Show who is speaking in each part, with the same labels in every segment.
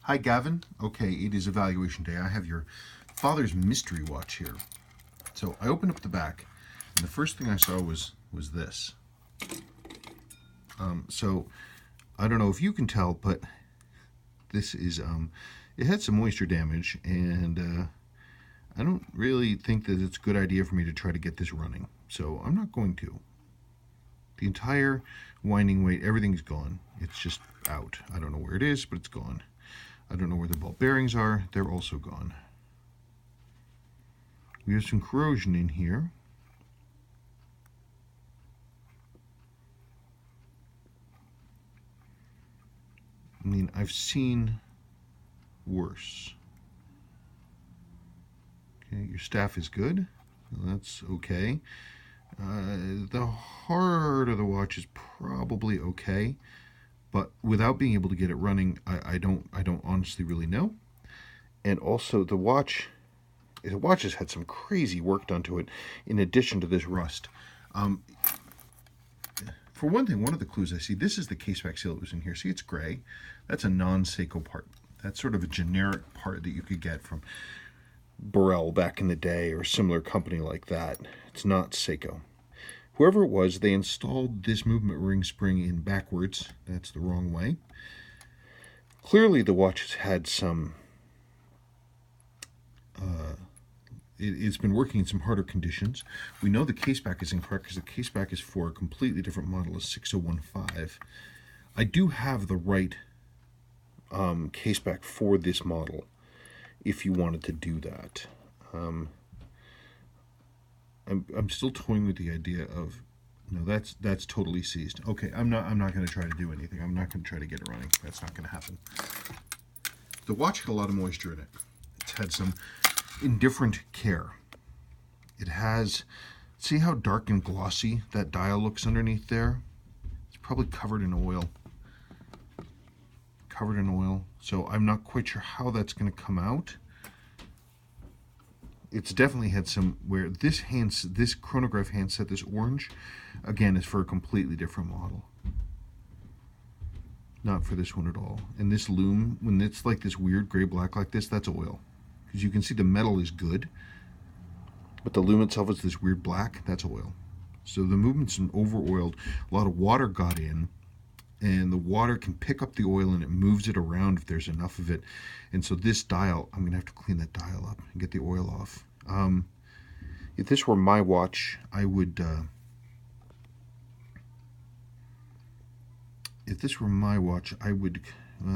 Speaker 1: Hi, Gavin. Okay, it is evaluation day. I have your father's mystery watch here. So I opened up the back, and the first thing I saw was this. So I don't know if you can tell, but this is it had some moisture damage, and I don't really think that it's a good idea for me to try to get this running. So I'm not going to. The entire winding weight, everything's gone. It's just out. I don't know where it is, but it's gone. I don't know where the ball bearings are. They're also gone. We have some corrosion in here. I mean, I've seen worse. Okay, your staff is good. That's okay. The heart of the watch is probably okay, but without being able to get it running, I don't honestly really know. And also the watch has had some crazy work done to it in addition to this rust. For one thing, one of the clues I see, this is the case back seal that was in here. See, it's gray. That's a non-Seiko part. That's sort of a generic part that you could get from Burrell back in the day or a similar company like that. It's not Seiko. Whoever it was, they installed this movement ring spring in backwards. That's the wrong way. Clearly the watch has had some... it's been working in some harder conditions. We know the caseback is incorrect because the caseback is for a completely different model, a 6015. I do have the right caseback for this model if you wanted to do that. I'm still toying with the idea of, no, that's totally seized. Okay, I'm not going to try to do anything. I'm not going to try to get it running. That's not going to happen. The watch had a lot of moisture in it. It's had some indifferent care. It has, see how dark and glossy that dial looks underneath there? It's probably covered in oil. So I'm not quite sure how that's going to come out. It's definitely had some, where this chronograph handset, this orange, again, is for a completely different model. Not for this one at all. And this lume, when it's like this weird gray-black like this, that's oil. Because you can see the metal is good, but the lume itself is this weird black, that's oil. So the movement's over-oiled. A lot of water got in, and the water can pick up the oil and it moves it around if there's enough of it. And so this dial, I'm going to have to clean that dial up and get the oil off. If this were my watch, I would... well,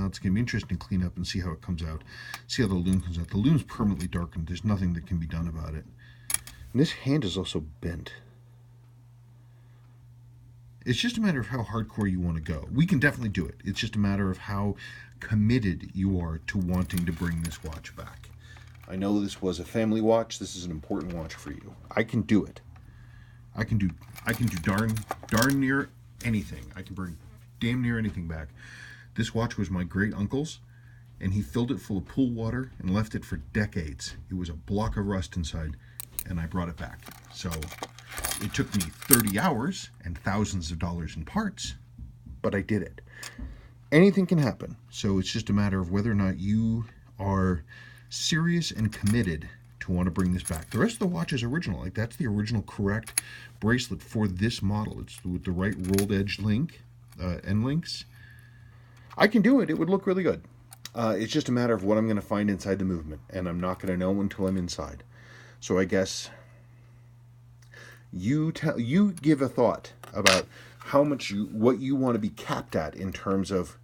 Speaker 1: it's going to be interesting to clean up and see how it comes out. See how the lume comes out. The lume's permanently darkened. There's nothing that can be done about it. And this hand is also bent. It's just a matter of how hardcore you want to go. We can definitely do it. It's just a matter of how committed you are to wanting to bring this watch back. I know this was a family watch. This is an important watch for you. I can do it. I can do darn near anything. I can bring damn near anything back. This watch was my great uncle's, and he filled it full of pool water and left it for decades. It was a block of rust inside, and I brought it back. So it took me 30 hours and thousands of dollars in parts, but I did it. Anything can happen, so it's just a matter of whether or not you are serious and committed to want to bring this back. The rest of the watch is original. Like, that's the original correct bracelet for this model. It's with the right rolled edge link, end links. I can do it. It would look really good. It's just a matter of what I'm going to find inside the movement, and I'm not going to know until I'm inside. So I guess you give a thought about what you want to be capped at in terms of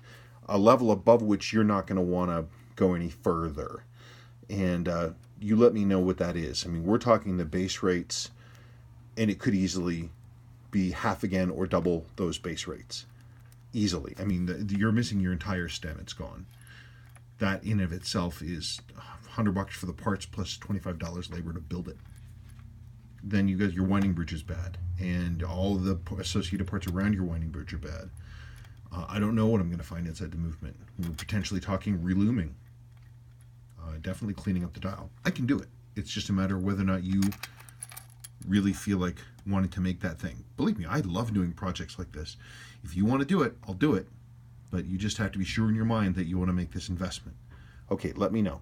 Speaker 1: a level above which you're not going to want to go any further. And you let me know what that is. I mean, we're talking the base rates, and it could easily be half again or double those base rates. Easily. I mean, you're missing your entire stem. It's gone. That in of itself is $100 for the parts plus $25 labor to build it. Then your winding bridge is bad, and all of the associated parts around your winding bridge are bad. I don't know what I'm going to find inside the movement. We're potentially talking relooming. Definitely cleaning up the dial. I can do it. It's just a matter of whether or not you really feel like wanting to make that thing. Believe me, I love doing projects like this. If you want to do it, I'll do it. But you just have to be sure in your mind that you want to make this investment. Okay, let me know.